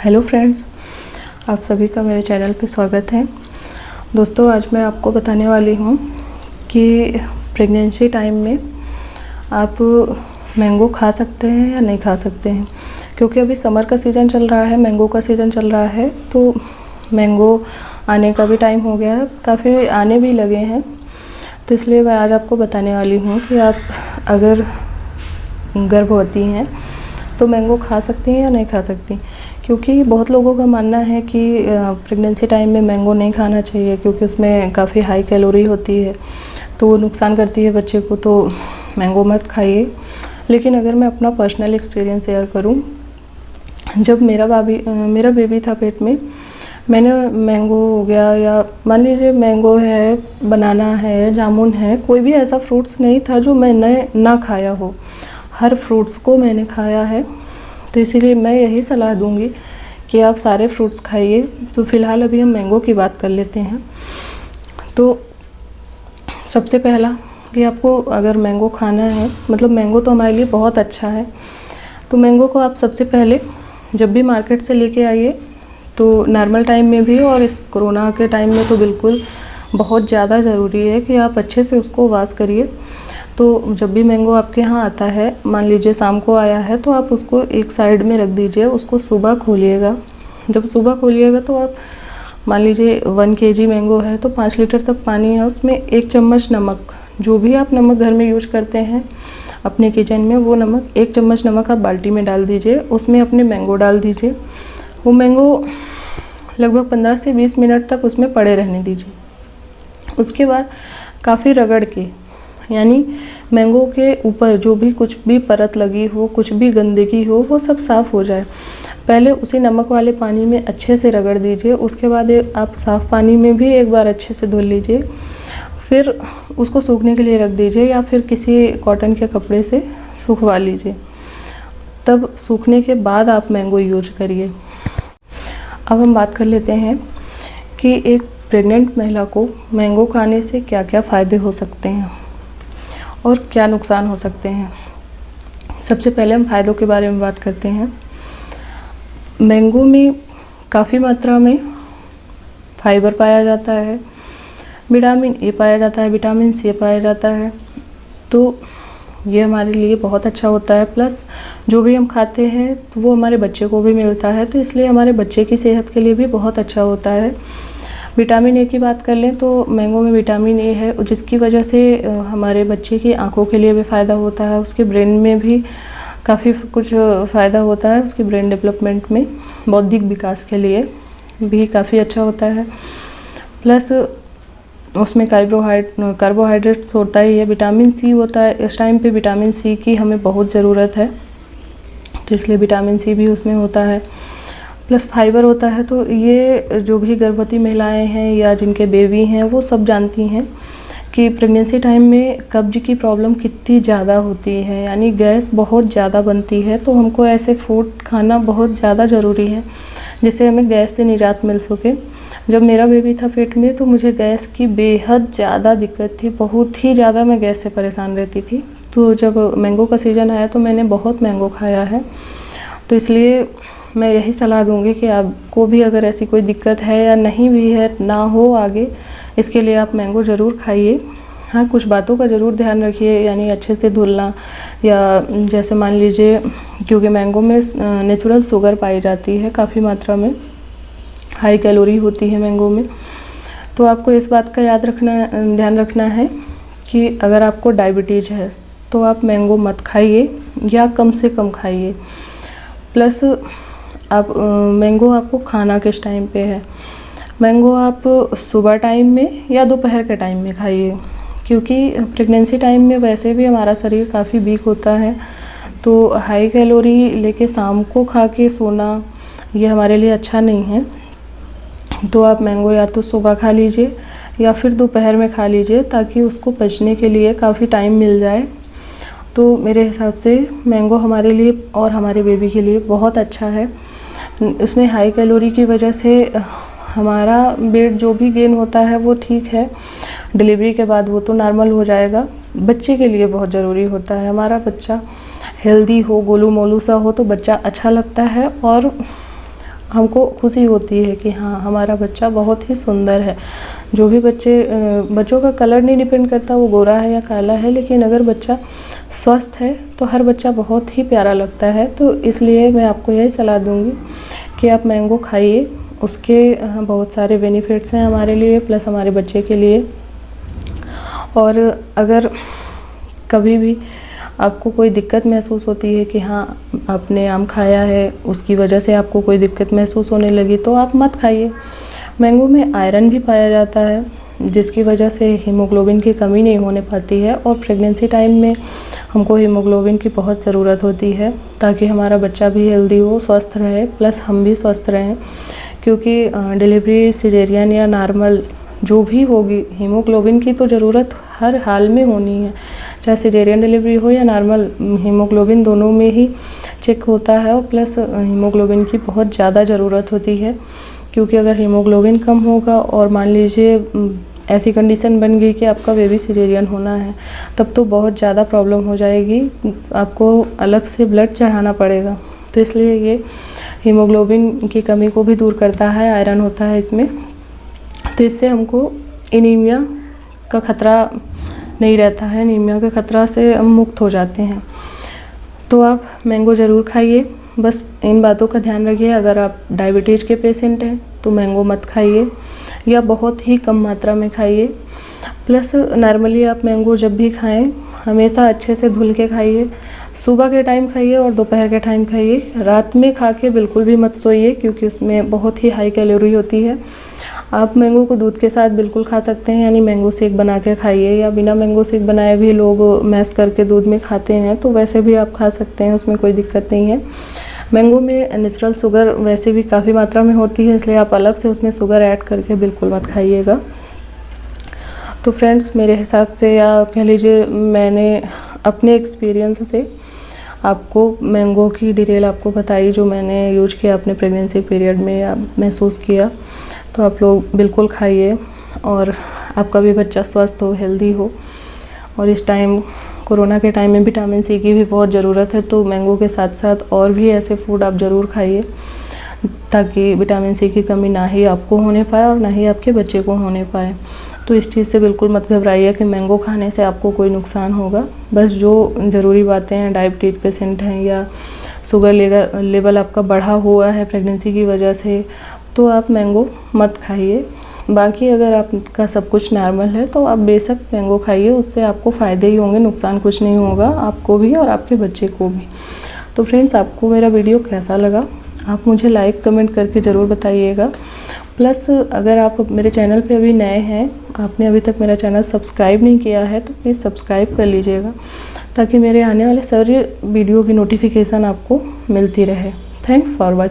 Hello friends, आप सभी का मेरे चैनल पे स्वागत है। दोस्तों, आज मैं आपको बताने वाली हूँ कि प्रेगनेंसी टाइम में आप मैंगो खा सकते हैं या नहीं खा सकते हैं। क्योंकि अभी समर का सीज़न चल रहा है, मैंगो का सीज़न चल रहा है, तो मैंगो आने का भी टाइम हो गया है, काफ़ी आने भी लगे हैं। तो इसलिए मैं आज आपको बताने वाली हूँ कि आप अगर गर्भवती हैं तो मैंगो खा सकती हैं या नहीं खा सकती। क्योंकि बहुत लोगों का मानना है कि प्रेगनेंसी टाइम में मैंगो नहीं खाना चाहिए क्योंकि उसमें काफ़ी हाई कैलोरी होती है, तो वो नुकसान करती है बच्चे को, तो मैंगो मत खाइए। लेकिन अगर मैं अपना पर्सनल एक्सपीरियंस शेयर करूं, जब मेरा बेबी था पेट में, मैंने मैंगो हो गया या मान लीजिए मैंगो है, बनाना है, जामुन है, कोई भी ऐसा फ्रूट्स नहीं था जो मैंने ना खाया हो। हर फ्रूट्स को मैंने खाया है। तो इसीलिए मैं यही सलाह दूंगी कि आप सारे फ्रूट्स खाइए। तो फ़िलहाल अभी हम मैंगो की बात कर लेते हैं। तो सबसे पहला कि आपको अगर मैंगो खाना है, मतलब मैंगो तो हमारे लिए बहुत अच्छा है, तो मैंगो को आप सबसे पहले जब भी मार्केट से लेके आइए, तो नॉर्मल टाइम में भी और इस कोरोना के टाइम में तो बिल्कुल बहुत ज़्यादा ज़रूरी है कि आप अच्छे से उसको वॉश करिए। तो जब भी मैंगो आपके यहाँ आता है, मान लीजिए शाम को आया है, तो आप उसको एक साइड में रख दीजिए। उसको सुबह खोलिएगा। जब सुबह खोलिएगा तो आप मान लीजिए 1 kg मैंगो है तो 5 लीटर तक पानी है, उसमें 1 चम्मच नमक, जो भी आप नमक घर में यूज करते हैं अपने किचन में, वो नमक 1 चम्मच नमक आप बाल्टी में डाल दीजिए। उसमें अपने मैंगो डाल दीजिए। वो मैंगो लगभग 15 से 20 मिनट तक उसमें पड़े रहने दीजिए। उसके बाद काफ़ी रगड़ के, यानी मैंगो के ऊपर जो भी कुछ भी परत लगी हो, कुछ भी गंदगी हो, वो सब साफ़ हो जाए। पहले उसी नमक वाले पानी में अच्छे से रगड़ दीजिए। उसके बाद आप साफ़ पानी में भी एक बार अच्छे से धो लीजिए। फिर उसको सूखने के लिए रख दीजिए या फिर किसी कॉटन के कपड़े से सुखवा लीजिए। तब सूखने के बाद आप मैंगो यूज करिए। अब हम बात कर लेते हैं कि एक प्रेग्नेंट महिला को मैंगो खाने से क्या क्या फ़ायदे हो सकते हैं और क्या नुकसान हो सकते हैं। सबसे पहले हम फ़ायदों के बारे में बात करते हैं। मैंगो में काफ़ी मात्रा में फाइबर पाया जाता है, विटामिन ए पाया जाता है, विटामिन सी पाया जाता है, तो ये हमारे लिए बहुत अच्छा होता है। प्लस जो भी हम खाते हैं तो वो हमारे बच्चे को भी मिलता है, तो इसलिए हमारे बच्चे की सेहत के लिए भी बहुत अच्छा होता है। विटामिन ए की बात कर लें तो मैंगो में विटामिन ए है, जिसकी वजह से हमारे बच्चे की आंखों के लिए भी फ़ायदा होता है। उसके ब्रेन में भी काफ़ी कुछ फ़ायदा होता है। उसके ब्रेन डेवलपमेंट में, बौद्धिक विकास के लिए भी काफ़ी अच्छा होता है। प्लस उसमें कार्बोहाइड्रेट्स होता ही है, विटामिन सी होता है। इस टाइम पे विटामिन सी की हमें बहुत ज़रूरत है, तो इसलिए विटामिन सी भी उसमें होता है। प्लस फाइबर होता है। तो ये जो भी गर्भवती महिलाएं हैं या जिनके बेबी हैं, वो सब जानती हैं कि प्रेगनेंसी टाइम में कब्ज की प्रॉब्लम कितनी ज़्यादा होती है, यानी गैस बहुत ज़्यादा बनती है। तो हमको ऐसे फूड खाना बहुत ज़्यादा ज़रूरी है जिससे हमें गैस से निजात मिल सके। जब मेरा बेबी था पेट में तो मुझे गैस की बेहद ज़्यादा दिक्कत थी, बहुत ही ज़्यादा मैं गैस से परेशान रहती थी। तो जब मैंगो का सीज़न आया तो मैंने बहुत मैंगो खाया है। तो इसलिए मैं यही सलाह दूंगी कि आपको भी अगर ऐसी कोई दिक्कत है या नहीं भी है, ना हो आगे, इसके लिए आप मैंगो ज़रूर खाइए। हाँ, कुछ बातों का ज़रूर ध्यान रखिए, यानी अच्छे से धुलना, या जैसे मान लीजिए, क्योंकि मैंगो में नेचुरल शुगर पाई जाती है काफ़ी मात्रा में, हाई कैलोरी होती है मैंगो में। तो आपको इस बात का ध्यान रखना है कि अगर आपको डायबिटीज़ है तो आप मैंगो मत खाइए या कम से कम खाइए। प्लस आप मैंगो आपको खाना किस टाइम पे है, मैंगो आप सुबह टाइम में या दोपहर के टाइम में खाइए। क्योंकि प्रेगनेंसी टाइम में वैसे भी हमारा शरीर काफ़ी वीक होता है, तो हाई कैलोरी लेके शाम को खा के सोना ये हमारे लिए अच्छा नहीं है। तो आप मैंगो या तो सुबह खा लीजिए या फिर दोपहर में खा लीजिए, ताकि उसको पचने के लिए काफ़ी टाइम मिल जाए। तो मेरे हिसाब से मैंगो हमारे लिए और हमारे बेबी के लिए बहुत अच्छा है। इसमें हाई कैलोरी की वजह से हमारा वेट जो भी गेन होता है वो ठीक है, डिलीवरी के बाद वो तो नॉर्मल हो जाएगा। बच्चे के लिए बहुत ज़रूरी होता है, हमारा बच्चा हेल्दी हो, गोलू मोलू सा हो, तो बच्चा अच्छा लगता है और हमको खुशी होती है कि हाँ, हमारा बच्चा बहुत ही सुंदर है। जो भी बच्चों का कलर नहीं डिपेंड करता वो गोरा है या काला है, लेकिन अगर बच्चा स्वस्थ है तो हर बच्चा बहुत ही प्यारा लगता है। तो इसलिए मैं आपको यही सलाह दूंगी कि आप मैंगो खाइए। उसके बहुत सारे बेनिफिट्स हैं हमारे लिए प्लस हमारे बच्चे के लिए। और अगर कभी भी आपको कोई दिक्कत महसूस होती है कि हाँ, आपने आम खाया है उसकी वजह से आपको कोई दिक्कत महसूस होने लगी, तो आप मत खाइए। मैंगो में आयरन भी पाया जाता है, जिसकी वजह से हीमोग्लोबिन की कमी नहीं होने पाती है। और प्रेगनेंसी टाइम में हमको हीमोग्लोबिन की बहुत ज़रूरत होती है ताकि हमारा बच्चा भी हेल्दी हो, स्वस्थ रहे, प्लस हम भी स्वस्थ रहें। क्योंकि डिलीवरी सिजेरियन या नॉर्मल जो भी होगी, हीमोग्लोबिन की तो ज़रूरत हर हाल में होनी है। चाहे सिजेरियन डिलीवरी हो या नॉर्मल, हीमोग्लोबिन दोनों में ही चेक होता है। और प्लस हीमोग्लोबिन की बहुत ज़्यादा ज़रूरत होती है, क्योंकि अगर हीमोग्लोबिन कम होगा और मान लीजिए ऐसी कंडीशन बन गई कि आपका बेबी सिजेरियन होना है, तब तो बहुत ज़्यादा प्रॉब्लम हो जाएगी, आपको अलग से ब्लड चढ़ाना पड़ेगा। तो इसलिए ये हीमोग्लोबिन की कमी को भी दूर करता है, आयरन होता है इसमें। तो इससे हमको एनीमिया का खतरा नहीं रहता है, एनीमिया के खतरा से हम मुक्त हो जाते हैं। तो आप मैंगो ज़रूर खाइए, बस इन बातों का ध्यान रखिए। अगर आप डायबिटीज़ के पेशेंट हैं तो मैंगो मत खाइए या बहुत ही कम मात्रा में खाइए। प्लस नॉर्मली आप मैंगो जब भी खाएं हमेशा अच्छे से धुल के खाइए। सुबह के टाइम खाइए और दोपहर के टाइम खाइए। रात में खा के बिल्कुल भी मत सोइए, क्योंकि उसमें बहुत ही हाई कैलोरी होती है। आप मैंगो को दूध के साथ बिल्कुल खा सकते हैं, यानी मैंगो शेक बना के खाइए, या बिना मैंगो शेक बनाए भी लोग मैश करके दूध में खाते हैं, तो वैसे भी आप खा सकते हैं, उसमें कोई दिक्कत नहीं है। मैंगो में नेचुरल शुगर वैसे भी काफ़ी मात्रा में होती है, इसलिए आप अलग से उसमें शुगर ऐड करके बिल्कुल मत खाइएगा। तो फ्रेंड्स, मेरे हिसाब से या कह लीजिए मैंने अपने एक्सपीरियंस से आपको मैंगो की डिटेल आपको बताई, जो मैंने यूज किया अपने प्रेगनेंसी पीरियड में या महसूस किया। तो आप लोग बिल्कुल खाइए और आपका भी बच्चा स्वस्थ हो, हेल्दी हो। और इस टाइम कोरोना के टाइम में विटामिन सी की भी बहुत ज़रूरत है, तो मैंगो के साथ साथ और भी ऐसे फूड आप ज़रूर खाइए ताकि विटामिन सी की कमी ना ही आपको होने पाए और ना ही आपके बच्चे को होने पाए। तो इस चीज़ से बिल्कुल मत घबराइए कि मैंगो खाने से आपको कोई नुकसान होगा। बस जो ज़रूरी बातें हैं, डायबिटीज़ पेशेंट हैं या शुगर लेवल आपका बढ़ा हुआ है प्रेगनेंसी की वजह से, तो आप मैंगो मत खाइए। बाकी अगर आपका सब कुछ नॉर्मल है तो आप बेशक मैंगो खाइए, उससे आपको फ़ायदे ही होंगे, नुकसान कुछ नहीं होगा आपको भी और आपके बच्चे को भी। तो फ्रेंड्स, आपको मेरा वीडियो कैसा लगा आप मुझे लाइक कमेंट करके ज़रूर बताइएगा। प्लस अगर आप मेरे चैनल पे अभी नए हैं, आपने अभी तक मेरा चैनल सब्सक्राइब नहीं किया है, तो प्लीज़ सब्सक्राइब कर लीजिएगा ताकि मेरे आने वाले सारे वीडियो की नोटिफिकेशन आपको मिलती रहे। Thanks for watching.